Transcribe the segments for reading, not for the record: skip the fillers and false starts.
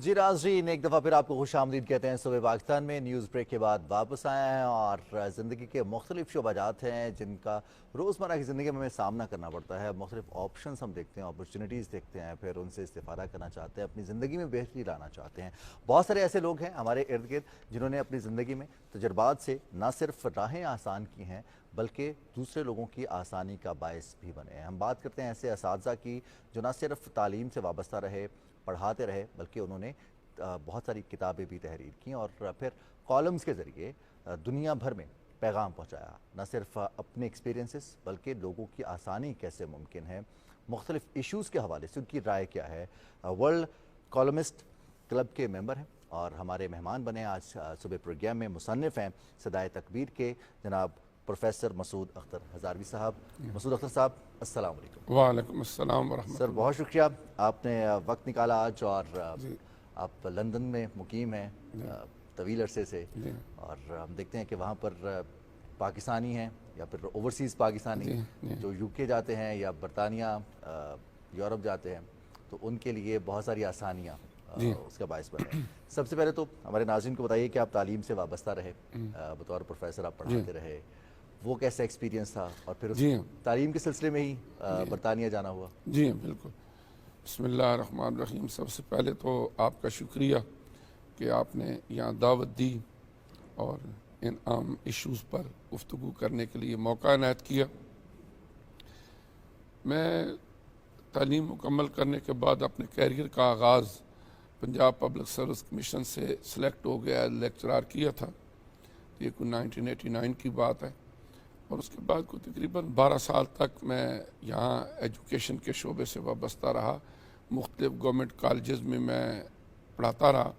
जी नाज़रीन, एक दफ़ा फिर आपको खुशामदीद कहते हैं। सुबह पाकिस्तान में न्यूज़ ब्रेक के बाद वापस आए हैं और ज़िंदगी के मुख्तलिफ शोबाजात हैं जिनका रोज़मर्रा की ज़िंदगी में हमें सामना करना पड़ता है। मुख्तलिफ ऑप्शन हम देखते हैं, अपॉर्चुनिटीज़ देखते हैं, फिर उनसे इस्तेफ़ादा करना चाहते हैं, अपनी ज़िंदगी में बेहतरी लाना चाहते हैं। बहुत सारे ऐसे लोग हैं हमारे इर्द गिर्द जिन्होंने अपनी ज़िंदगी में तजर्बात से ना सिर्फ राहें आसान की हैं बल्कि दूसरे लोगों की आसानी का बायस भी बने हैं। हम बात करते हैं ऐसे असातिज़ा की जो ना सिर्फ तालीम से वाबस्ता रहे, पढ़ाते रहे, बल्कि उन्होंने बहुत सारी किताबें भी तहरीर की और फिर कॉलम्स के ज़रिए दुनिया भर में पैगाम पहुँचाया। न सिर्फ अपने एक्सपीरियंसेस बल्कि लोगों की आसानी कैसे मुमकिन है, मुख्तलिफ इशूज़ के हवाले से उनकी राय क्या है। वर्ल्ड कॉलमिस्ट क्लब के मेंबर हैं और हमारे मेहमान बने आज सुबह प्रोग्राम में मुसन्निफ़ हैं सदाए तकबीर के जनाब प्रोफेसर मसूद अख्तर हज़ारवी साहब। मसूद अख्तर साहब, अस्सलाम वालेकुम। वालेकुम अस्सलाम व सर रहमतुल्लाह। बहुत शुक्रिया, आपने वक्त निकाला आज और जी आप लंदन में मुकीम हैं तवील अरसे से जी और हम देखते हैं कि वहाँ पर पाकिस्तानी हैं या फिर ओवरसीज़ पाकिस्तानी जी जी जो यूके जाते हैं या बरतानिया यूरोप जाते हैं तो उनके लिए बहुत सारी आसानियाँ जी उसका बायस बने। सबसे पहले तो हमारे नाज़रीन को बताइए कि आप तालीम से वाबस्ता रहे, बतौर प्रोफेसर आप पढ़ाते रहे, वो कैसा एक्सपीरियंस था और फिर उस जी तालीम के सिलसिले में ही बरतानिया जाना हुआ। जी बिल्कुल। बिस्मिल्लाह रहमान रहीम। सबसे पहले तो आपका शुक्रिया कि आपने यहाँ दावत दी और इन आम इश्यूज़ पर गुफ्तगू करने के लिए मौका इनायत किया। मैं तालीम मुकम्मल करने के बाद अपने कैरियर का आगाज़ पंजाब पब्लिक सर्विस कमीशन से सिलेक्ट हो गया, लेक्चरार किया था। ये कोई 1989 की बात है और उसके बाद कोई तकरीबन 12 साल तक मैं यहाँ एजुकेशन के शोबे से वाबस्ता रहा। मुख्तलिफ गवर्नमेंट कॉलेजेस में मैं पढ़ाता रहा,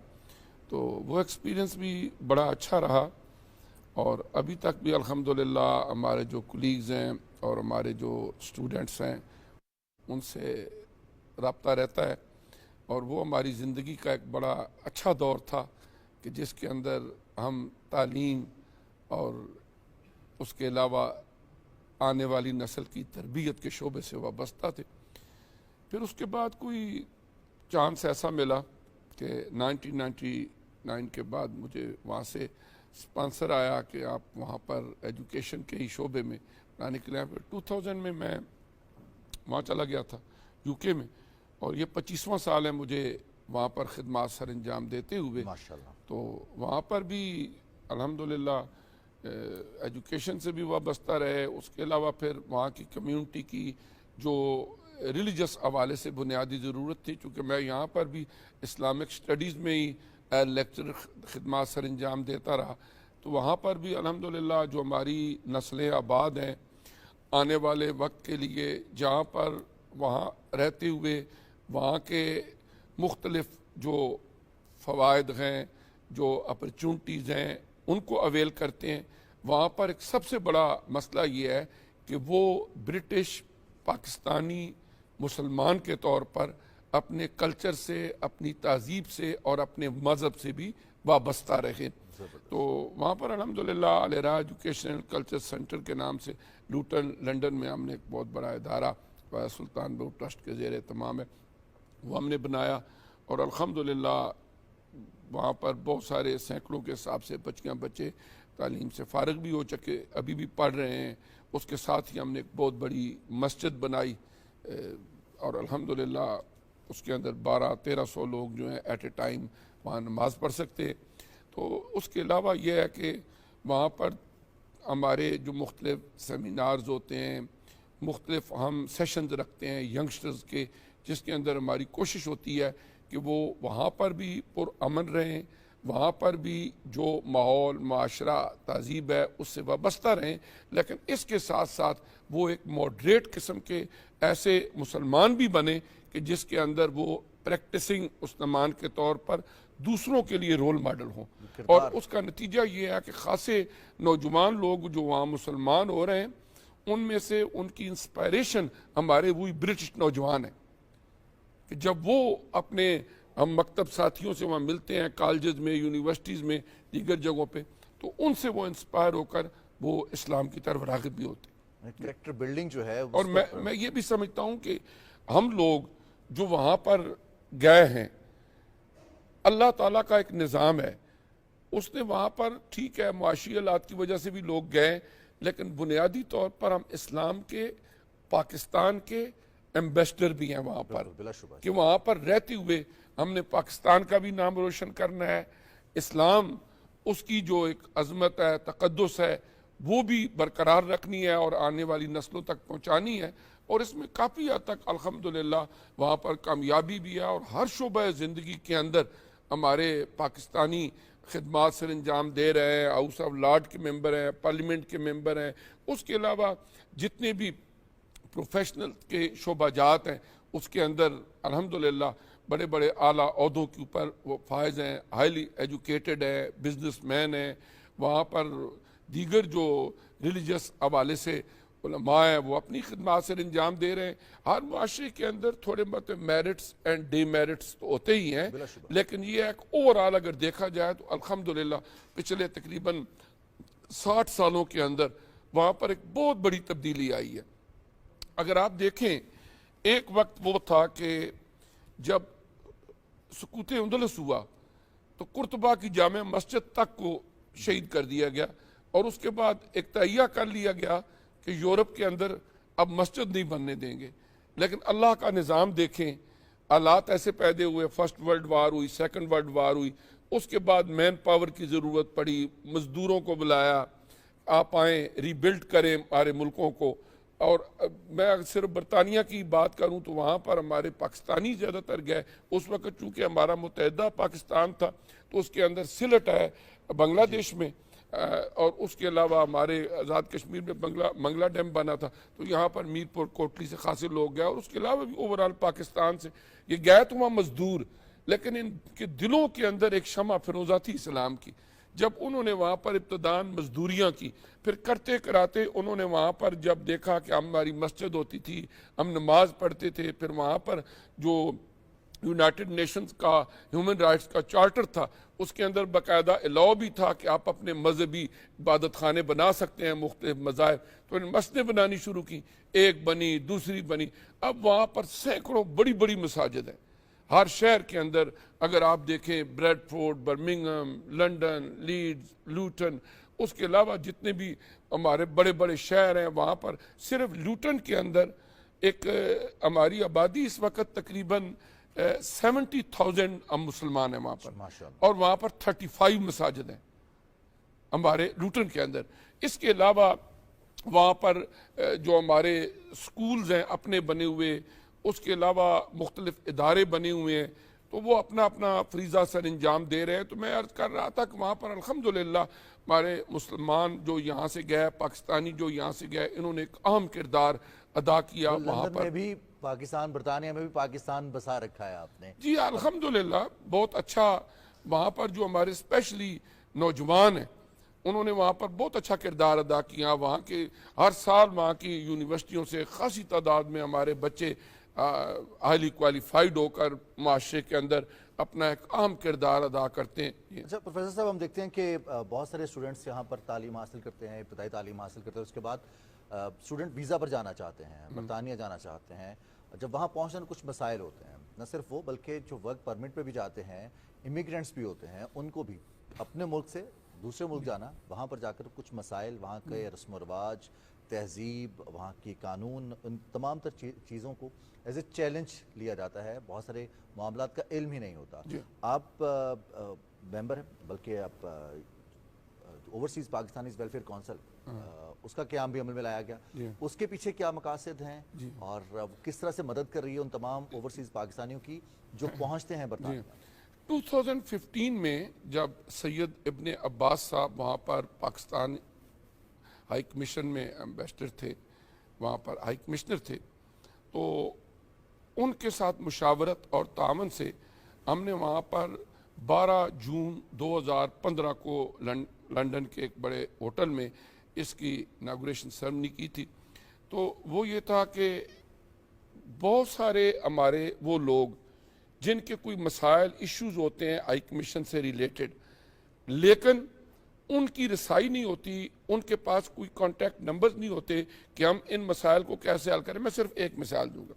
तो वो एक्सपीरियंस भी बड़ा अच्छा रहा और अभी तक भी अल्हम्दुलिल्लाह हमारे जो कुलीग्स हैं और हमारे जो स्टूडेंट्स हैं उनसे रब्ता रहता है और वो हमारी ज़िंदगी का एक बड़ा अच्छा दौर था कि जिसके अंदर हम तालीम और उसके अलावा आने वाली नस्ल की तरबियत के शोबे से वाबस्ता थे। फिर उसके बाद कोई चांस ऐसा मिला कि 1999 के बाद मुझे वहाँ से स्पॉन्सर आया कि आप वहाँ पर एजुकेशन के ही शोबे में पढ़ाने के लिए। फिर 2000 में मैं वहाँ चला गया था यूके में और ये 25वां साल है मुझे वहाँ पर ख़िदमत सर अंजाम देते हुए। माशाल्लाह। तो वहाँ पर भी अल्हम्दुलिल्लाह एजुकेशन से भी वाबस्ता रहे, उसके अलावा फिर वहाँ की कम्युनिटी की जो रिलीजियस हवाले से बुनियादी ज़रूरत थी, चूँकि मैं यहाँ पर भी इस्लामिक स्टडीज़ में ही लेक्चर ख़िदमत सर अंजाम देता रहा, तो वहाँ पर भी अल्हम्दुलिल्लाह जो हमारी नस्लें आबाद हैं आने वाले वक्त के लिए, जहाँ पर वहाँ रहते हुए वहाँ के मुख्तलिफ जो फ़वाइद हैं, जो अपॉर्चुनिटीज़ हैं उनको अवेल करते हैं। वहाँ पर एक सबसे बड़ा मसला ये है कि वो ब्रिटिश पाकिस्तानी मुसलमान के तौर पर अपने कल्चर से, अपनी तहजीब से और अपने मज़हब से भी वाबस्ता रहे। तो वहाँ पर अल्हम्दुलिल्लाह अल-इरा एजुकेशनल कल्चर सेंटर के नाम से लूटन लंदन में हमने एक बहुत बड़ा इदारा सुल्तान बहू ट्रस्ट के ज़ेर तमाम है, वो हमने बनाया और अल्हम्दुलिल्लाह वहाँ पर बहुत सारे सैकड़ों के हिसाब से बच्चे तालीम से फ़ारिग भी हो चुके, अभी भी पढ़ रहे हैं। उसके साथ ही हमने एक बहुत बड़ी मस्जिद बनाई और अल्हम्दुलिल्लाह उसके अंदर 1200-1300 लोग जो हैं एट ए टाइम वहाँ नमाज़ पढ़ सकते हैं। तो उसके अलावा यह है कि वहाँ पर हमारे जो मुख्तलिफ सेमिनार्स होते हैं, मुख्तलिफ हम सेशंस रखते हैं यंगस्टर्स के, जिसके अंदर हमारी कोशिश होती है कि वो वहाँ पर भी पुरअमन रहें, वहाँ पर भी जो माहौल माशरा तहजीब है उससे वाबस्ता रहें, लेकिन इसके साथ साथ वो एक मॉडरेट किस्म के ऐसे मुसलमान भी बने कि जिसके अंदर वो प्रैक्टिसिंग मुसलमान के तौर पर दूसरों के लिए रोल मॉडल हों। और उसका नतीजा ये है कि खासे नौजवान लोग जो वहाँ मुसलमान हो रहे हैं उनमें से उनकी इंस्पायरेशन हमारे वही ब्रिटिश नौजवान हैं कि जब वो अपने हम मकतब साथियों से वहाँ मिलते हैं, कॉलेजेस में, यूनिवर्सिटीज़ में, दीगर जगहों पे, तो उनसे वो इंस्पायर होकर वो इस्लाम की तरफ राग़िब भी होते हैं। कैरेक्टर बिल्डिंग जो है और मैं ये भी समझता हूँ कि हम लोग जो वहाँ पर गए हैं अल्लाह ताला का एक निज़ाम है। उसने वहाँ पर ठीक है मुआशी हालात की वजह से भी लोग गए, लेकिन बुनियादी तौर पर हम इस्लाम के पाकिस्तान के एम्बेसडर भी हैं वहाँ पर, बिला शुबा। कि वहाँ पर रहते हुए हमने पाकिस्तान का भी नाम रोशन करना है, इस्लाम उसकी जो एक अजमत है, तकद्दुस है, वो भी बरकरार रखनी है और आने वाली नस्लों तक पहुँचानी है। और इसमें काफ़ी हद तक अल्हम्दुलिल्लाह वहाँ पर कामयाबी भी है, और हर शोबा ज़िंदगी के अंदर हमारे पाकिस्तानी खिदमात सर अंजाम दे रहे हैं, हाउस ऑफ लॉर्ड के मेंबर हैं, पार्लियामेंट के मेंबर हैं, उसके अलावा जितने भी प्रोफेशनल के शोबाजात हैं उसके अंदर अल्हम्दुलिल्लाह बड़े बड़े आला ओहदों के ऊपर वो फायज हैं, हाईली एजुकेटेड है, बिजनेसमैन हैं। वहाँ पर दीगर जो रिलीजियस हवाले से उलमा है वो अपनी खिदमात से अंजाम दे रहे हैं। हर माशरे के अंदर थोड़े बहुत मेरिट्स एंड डीमेरिट्स तो होते ही हैं, लेकिन ये एक ओवरऑल अगर देखा जाए तो अल्हम्दुलिल्लाह पिछले तकरीबन 60 सालों के अंदर वहाँ पर एक बहुत बड़ी तब्दीली आई है। अगर आप देखें, एक वक्त वो था कि जब सुकूत उंदलस हुआ तो कुर्तबा की जामे मस्जिद तक को शहीद कर दिया गया, और उसके बाद एक तहिया कर लिया गया कि यूरोप के अंदर अब मस्जिद नहीं बनने देंगे। लेकिन अल्लाह का निज़ाम देखें, हालात ऐसे पैदा हुए, फर्स्ट वर्ल्ड वार हुई, सेकंड वर्ल्ड वार हुई, उसके बाद मैन पावर की ज़रूरत पड़ी, मज़दूरों को बुलाया, आप आएँ रीबिल्ड करें हमारे मुल्कों को। और मैं सिर्फ बरतानिया की बात करूं तो वहाँ पर हमारे पाकिस्तानी ज़्यादातर गए। उस वक्त चूँकि हमारा मुत्तहिदा पाकिस्तान था तो उसके अंदर सिलट है बांग्लादेश में, और उसके अलावा हमारे आज़ाद कश्मीर में मंगला डैम बना था, तो यहाँ पर मीरपुर कोटली से खासे लोग गए, और उसके अलावा भी ओवरऑल पाकिस्तान से ये गए तो वहाँ मजदूर, लेकिन इनके दिलों के अंदर एक शमा फिरोज़ा थी इस्लाम की। जब उन्होंने वहाँ पर इब्तदान मजदूरियाँ की, फिर करते कराते उन्होंने वहाँ पर जब देखा कि हमारी मस्जिद होती थी, हम नमाज पढ़ते थे, फिर वहाँ पर जो यूनाइटेड नेशंस का ह्यूमन राइट्स का चार्टर था उसके अंदर बाकायदा अलाउ भी था कि आप अपने मजहबी इबादत खाने बना सकते हैं मुख्तलिफ मज़ाहिब, तो इन मस्जिदें बनानी शुरू की, एक बनी, दूसरी बनी, अब वहाँ पर सैकड़ों बड़ी बड़ी मसाजिद हैं हर शहर के अंदर। अगर आप देखें Bradford, Birmingham, London, Leeds, Lutan, उसके अलावा जितने भी हमारे बड़े बड़े शहर हैं वहाँ पर सिर्फ लूटन के अंदर एक हमारी आबादी इस वक्त तकरीबन 70,000 हम मुसलमान हैं वहाँ पर, और वहाँ पर 35 मसाजिद हैं हमारे लूटन के अंदर। इसके अलावा वहाँ पर जो हमारे स्कूल्स हैं अपने बने हुए, उसके अलावा मुख्तलिफ इदारे बने हुए हैं, तो वो अपना अपना फरीज़ा सर अंजाम दे रहे हैं। तो मैं अर्ज़ कर रहा था कि वहाँ पर अल्हम्दुलिल्लाह हमारे मुसलमान जो यहाँ से गए, पाकिस्तानी जो यहाँ से गए, इन्होंने एक अहम किरदार अदा किया। वहाँ पर भी पाकिस्तान, बरतानिया में भी पाकिस्तान बसा रखा है आपने। जी अल्हम्दुलिल्लाह बहुत अच्छा। वहाँ पर जो हमारे स्पेशली नौजवान हैं उन्होंने वहाँ पर बहुत अच्छा किरदार अदा किया। वहाँ के हर साल वहाँ की यूनिवर्सिटियों से खासी तादाद में हमारे बच्चे हाईली क्वालिफाइड होकर माशरे के अंदर अपना एक अहम किरदार अदा करते हैं। अच्छा प्रोफेसर साहब, हम देखते हैं कि बहुत सारे स्टूडेंट्स यहाँ पर तालीम हासिल करते हैं, इब्तदाई तालीम हासिल करते हैं, उसके बाद स्टूडेंट वीज़ा पर जाना चाहते हैं, बरतानिया जाना चाहते हैं। जब वहाँ पहुँचने में कुछ मसाइल होते हैं, न सिर्फ वो बल्कि जो वर्क परमिट पे भी जाते हैं, इमिग्रेंट्स भी होते हैं, उनको भी अपने मुल्क से दूसरे मुल्क जाना, वहाँ पर जाकर कुछ मसाइल, वहाँ के रस्म व रवाज, तहजीब, वहाँ की कानून, उन तमाम तर चीज़ों को एज ए चैलेंज लिया जाता है। बहुत सारे मामलात का इल्म ही नहीं होता। आप मेंबर हैं, बल्कि आप ओवरसीज़ पाकिस्तानी वेलफेयर काउंसिल, उसका क़याम भी अमल में लाया गया, उसके पीछे क्या मकासद हैं और किस तरह से मदद कर रही है उन तमाम ओवरसीज़ पाकिस्तानियों की जो पहुँचते हैं बरतानिया? 2015 में जब सैयद इब्ने अब्बास साहब वहाँ पर पाकिस्तान हाई कमीशन में एम्बेसडर थे, वहाँ पर हाई कमिश्नर थे, तो उनके साथ मुशावरत और तामन से हमने वहाँ पर 12 जून 2015 को लंदन के एक बड़े होटल में इसकी इनागुरेशन सेरेमनी की थी। तो वो ये था कि बहुत सारे हमारे वो लोग जिनके कोई मसाइल इश्यूज होते हैं हाई कमीशन से रिलेटेड, लेकिन उनकी रसाई नहीं होती, उनके पास कोई कॉन्टैक्ट नंबर्स नहीं होते कि हम इन मसाइल को कैसे हल करें। मैं सिर्फ एक मिसाल दूंगा।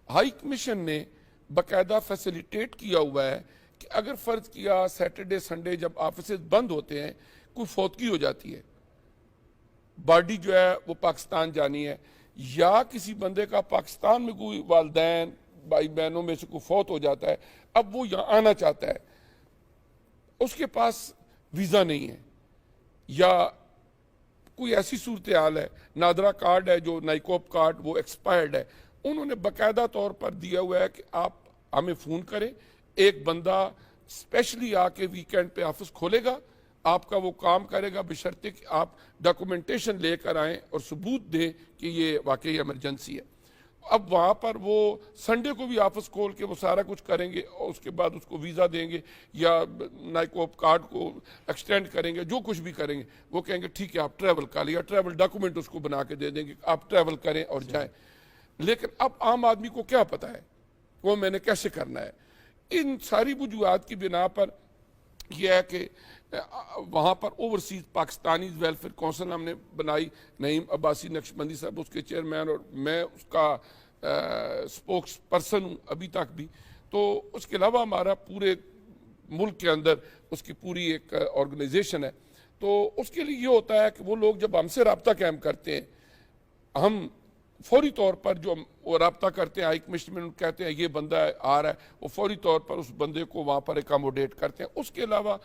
हाई कमीशन ने बाकायदा फैसिलिटेट किया हुआ है कि अगर फ़र्ज़ किया सैटरडे संडे जब ऑफिस बंद होते हैं, कोई फौतगी हो जाती है, बॉडी जो है वो पाकिस्तान जानी है, या किसी बंदे का पाकिस्तान में कोई वालदैन भाई बहनों में से कोई फौत हो जाता है, अब वो यहाँ आना चाहता है, उसके पास वीज़ा नहीं है, या कोई ऐसी सूरत हाल है, नादरा कार्ड है जो नाइकोप कार्ड वो एक्सपायर्ड है, उन्होंने बाकायदा तौर पर दिया हुआ है कि आप हमें फ़ोन करें, एक बंदा स्पेशली आके वीकेंड पे ऑफिस खोलेगा, आपका वो काम करेगा, बशर्ते कि आप डॉक्यूमेंटेशन लेकर आएँ और सबूत दें कि ये वाकई इमरजेंसी है। अब वहाँ पर वो संडे को भी ऑफिस खोल के वो सारा कुछ करेंगे और उसके बाद उसको वीज़ा देंगे या नाइकोप कार्ड को एक्सटेंड करेंगे, जो कुछ भी करेंगे, वो कहेंगे ठीक है आप ट्रैवल कर लिया, ट्रैवल डॉक्यूमेंट उसको बना के दे देंगे, आप ट्रैवल करें और जाएं। लेकिन अब आम आदमी को क्या पता है वो मैंने कैसे करना है। इन सारी वजूहात की बिना पर यह है कि वहाँ पर ओवरसीज पाकिस्तानी वेलफेयर कौंसिल हमने बनाई, नईम अब्बासी नक्शबंदी साहब उसके चेयरमैन और मैं उसका स्पोक्स पर्सन हूँ अभी तक भी। तो उसके अलावा हमारा पूरे मुल्क के अंदर उसकी पूरी एक ऑर्गेनाइजेशन है। तो उसके लिए ये होता है कि वो लोग जब हमसे रब्ता कायम करते हैं, हम फौरी तौर पर जो वो रब्ता करते हैं, हाई कमिश्नर में कहते हैं ये बंदा आ रहा है, वो फौरी तौर पर उस बंदे को वहाँ पर एकोमोडेट करते हैं। उसके अलावा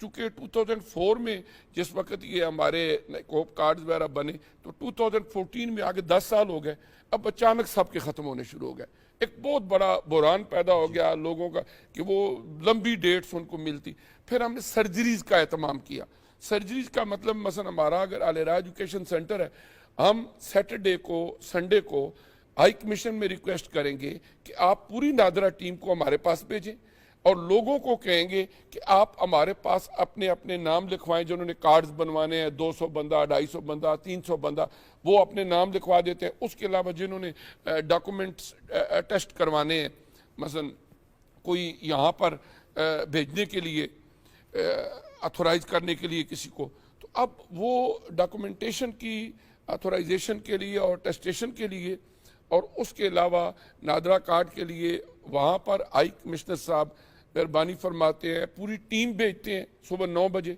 चूँकि 2004 में जिस वक्त ये हमारे कोप कार्ड्स वगैरह बने, तो 2014 में आगे 10 साल हो गए, अब अचानक सबके ख़त्म होने शुरू हो गए। एक बहुत बड़ा बुरान पैदा हो गया लोगों का कि वो लंबी डेट्स उनको मिलती। फिर हमने सर्जरीज़ का एहतमाम किया। सर्जरीज़ का मतलब मसलन हमारा अगर आलेरा एजुकेशन सेंटर है, हम सैटरडे को संडे को हाई कमीशन में रिक्वेस्ट करेंगे कि आप पूरी नादरा टीम को हमारे पास भेजें और लोगों को कहेंगे कि आप हमारे पास अपने अपने नाम लिखवाएं, जिन्होंने कार्ड्स बनवाने हैं, 200 बंदा, 250 बंदा, 300 बंदा, वो अपने नाम लिखवा देते हैं। उसके अलावा जिन्होंने डॉक्यूमेंट्स टेस्ट करवाने हैं, मसलन कोई यहाँ पर भेजने के लिए अथोराइज करने के लिए किसी को, तो अब वो डॉक्यूमेंटेशन की अथोराइजेशन के लिए और टेस्टेशन के लिए और उसके अलावा नादरा कार्ड के लिए वहाँ पर हाई कमिश्नर साहब मेहरबानी फरमाते हैं, पूरी टीम भेजते हैं सुबह 9 बजे,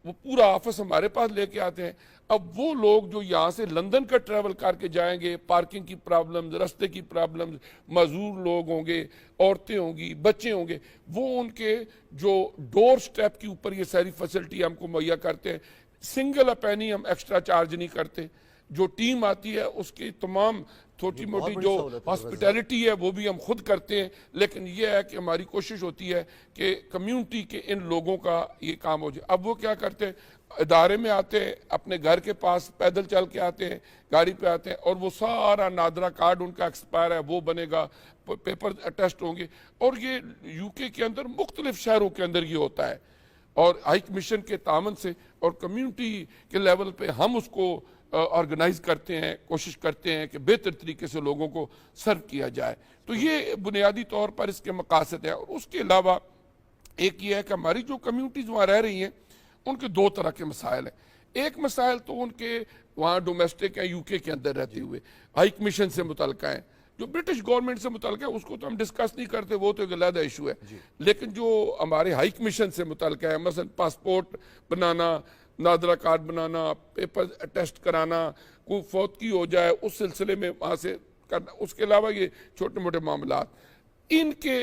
वो पूरा ऑफिस हमारे पास लेके आते हैं। अब वो लोग जो यहाँ से लंदन का ट्रैवल करके जाएंगे, पार्किंग की प्रॉब्लम्स, रास्ते की प्रॉब्लम्स, मजदूर लोग होंगे, औरतें होंगी, बच्चे होंगे, वो उनके जो डोर स्टेप के ऊपर ये सारी फैसिलिटी हमको मुहैया करते हैं। सिंगल पैनी हम एक्स्ट्रा चार्ज नहीं करते। जो टीम आती है उसकी तमाम छोटी मोटी जो हॉस्पिटैलिटी है वो भी हम खुद करते हैं। लेकिन ये है कि हमारी कोशिश होती है कि कम्युनिटी के इन लोगों का ये काम हो जाए। अब वो क्या करते हैं, इदारे में आते हैं, अपने घर के पास पैदल चल के आते हैं, गाड़ी पे आते हैं, और वो सारा नादरा कार्ड उनका एक्सपायर है वो बनेगा, पेपर टेस्ट होंगे। और ये यूके के अंदर मुख्तलिफ शहरों के अंदर ये होता है और हाई कमीशन के तामन से और कम्युनिटी के लेवल पे हम उसको ऑर्गेनाइज करते हैं, कोशिश करते हैं कि बेहतर तरीके से लोगों को सर्व किया जाए। तो ये बुनियादी तौर पर इसके मकासद है। और उसके अलावा एक ये है कि हमारी जो कम्युनिटीज़ वहाँ रह रही हैं उनके दो तरह के मसाइल हैं। एक मसाइल तो उनके वहाँ डोमेस्टिक है, यूके के अंदर रहते हुए हाई कमीशन से मुतल्लिक़ हैं। जो ब्रिटिश गवर्नमेंट से मुतल्लिक़ है उसको तो हम डिस्कस नहीं करते, वो तो एक अलग इशू है। लेकिन जो हमारे हाई कमीशन से मुतल्लिक़ है, मसलन पासपोर्ट बनाना, नादरा कार्ड बनाना, पेपर टेस्ट कराना, कोई फौतगी हो जाए उस सिलसिले में वहाँ से करना, उसके अलावा ये छोटे मोटे मामला, इनके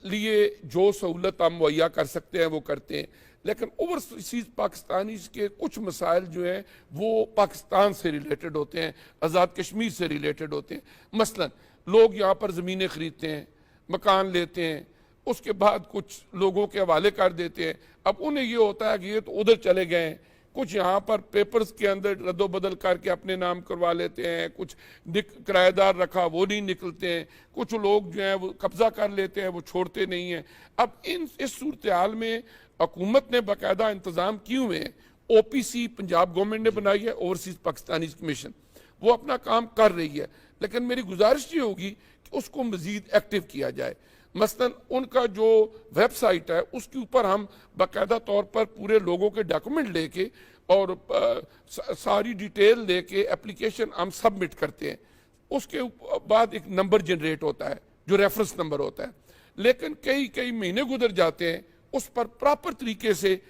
लिए जो सहूलत हम मुहैया कर सकते हैं वो करते हैं। लेकिन ओवरसीज पाकिस्तानी के कुछ मसाइल जो हैं वो पाकिस्तान से रिलेटेड होते हैं, आज़ाद कश्मीर से रिलेटेड होते हैं। मसलन लोग यहाँ पर ज़मीनें ख़रीदते हैं, मकान लेते हैं, उसके बाद कुछ लोगों के हवाले कर देते हैं। अब उन्हें ये होता है कि ये तो उधर चले गए हैं, कुछ यहाँ पर पेपर्स के अंदर रद्दोबदल करके अपने नाम करवा लेते हैं, कुछ किराएदार रखा वो नहीं निकलते हैं, कुछ लोग जो हैं वो कब्जा कर लेते हैं, वो छोड़ते नहीं हैं। अब इस सूरत हाल में हुकूमत ने बाकायदा इंतज़ाम किए हुए हैं। OPC पंजाब गवर्नमेंट ने बनाई है, ओवरसीज पाकिस्तानी कमीशन, वो अपना काम कर रही है। लेकिन मेरी गुजारिश ये होगी कि उसको मज़ीद एक्टिव किया जाए। मसलन उनका जो वेबसाइट है उसके ऊपर हम बाकायदा तौर पर पूरे लोगों के डॉक्यूमेंट लेके और सारी डिटेल लेके एप्लीकेशन हम सबमिट करते हैं। उसके बाद एक नंबर जनरेट होता है जो रेफरेंस नंबर होता है। लेकिन कई कई महीने गुजर जाते हैं, उस पर प्रॉपर तरीके से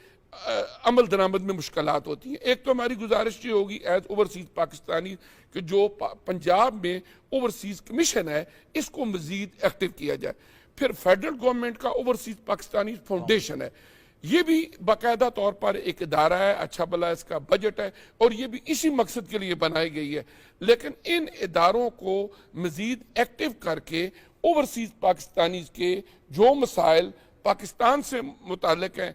अमल दरामद में मुश्किलात होती हैं। एक तो हमारी गुजारिश ये होगी एज ओवरसीज पाकिस्तानी कि जो पंजाब में ओवरसीज कमीशन है इसको मजीद एक्टिव किया जाए। फिर फेडरल गवर्नमेंट का ओवरसीज पाकिस्तानी फाउंडेशन है, ये भी बाकायदा तौर पर एक इदारा है, अच्छा भला इसका बजट है और ये भी इसी मकसद के लिए बनाई गई है। लेकिन इन इदारों को मजीद एक्टिव करके ओवरसीज पाकिस्तानी के जो मसाइल पाकिस्तान से मुतालिक हैं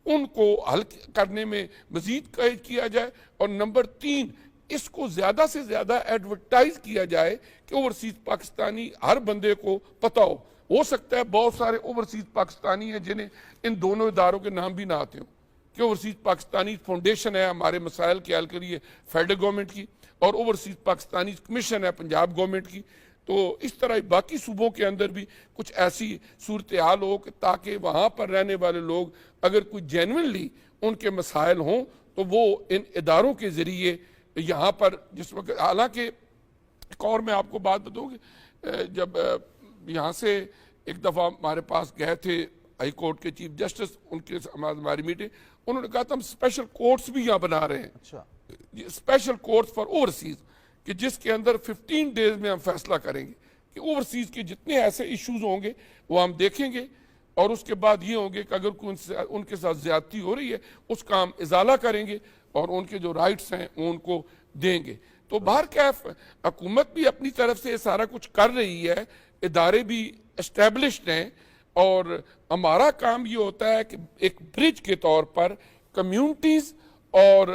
उनको हल करने में मजीद किया जाए। और नंबर 3, इसको ज्यादा से ज्यादा एडवर्टाइज किया जाए कि ओवरसीज पाकिस्तानी हर बंदे को पता हो सकता है बहुत सारे ओवरसीज पाकिस्तानी हैं जिन्हें इन दोनों इदारों के नाम भी ना आते हो कि ओवरसीज पाकिस्तानी फाउंडेशन है हमारे मसाइल के हल के लिए फेडरल गवर्नमेंट की, और ओवरसीज पाकिस्तानी कमीशन है पंजाब गवर्नमेंट की। तो इस तरह बाकी सूबों के अंदर भी कुछ ऐसी सूरत हाल हो कि ताकि वहाँ पर रहने वाले लोग अगर कोई जेन्युइनली उनके मसाइल हों तो वो इन इदारों के ज़रिए यहाँ पर जिस वक्त, हालांकि एक और मैं आपको बात बताऊँगी, जब यहाँ से एक दफ़ा हमारे पास गए थे हाई कोर्ट के चीफ जस्टिस, उनके हमारी मीटिंग, उन्होंने कहा था हम स्पेशल कोर्ट्स भी यहाँ बना रहे हैं। अच्छा, स्पेशल कोर्ट्स फॉर ओवरसीज कि जिसके अंदर 15 डेज में हम फैसला करेंगे कि ओवरसीज के जितने ऐसे इश्यूज होंगे वो हम देखेंगे और उसके बाद ये होंगे कि अगर कोई उनके साथ ज्यादती हो रही है उसका हम इजाला करेंगे और उनके जो राइट्स हैं वो उनको देंगे। तो बाहर कैफ हुकूमत भी अपनी तरफ से सारा कुछ कर रही है, इदारे भी एस्टेब्लिश्ड हैं और हमारा काम ये होता है कि एक ब्रिज के तौर पर कम्युनिटीज और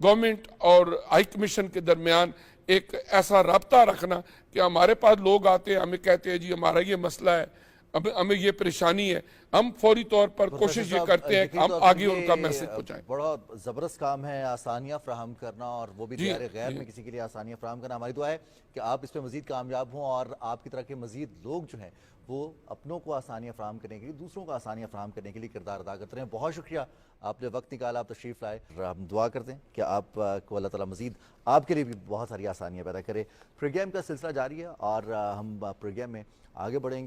गवर्नमेंट और हाई कमीशन के दरमियान एक ऐसा राब्ता रखना कि हमारे पास लोग आते हैं, हमें कहते हैं जी हमारा ये मसला है, हमें ये परेशानी है, हम फौरी तौर पर कोशिश ये करते हैं कि हम आगे उनका मैसेज पहुंचाएं। बड़ा जबरदस्त काम है आसानियां फ्राहम करना और वो भी दियारे गैर में किसी के लिए आसानियां फ्राहम करना। हमारी दुआ है कि आप इस पे मजीद कामयाब हों और आपकी तरह के मजीद लोग जो हैं वो अपनों को आसानियां फ्राहम करने के लिए, दूसरों को आसानियां फ्राहम करने के लिए किरदार अदा करते हैं। बहुत शुक्रिया, आपने वक्त निकाला, आप तशरीफ़ लाए। हम दुआ करते हैं कि आपको अल्लाह ताला मजीद आपके लिए भी बहुत सारी आसानियां पैदा करे। प्रोग्राम का सिलसिला जारी है और हम प्रोग्राम में आगे बढ़ेंगे।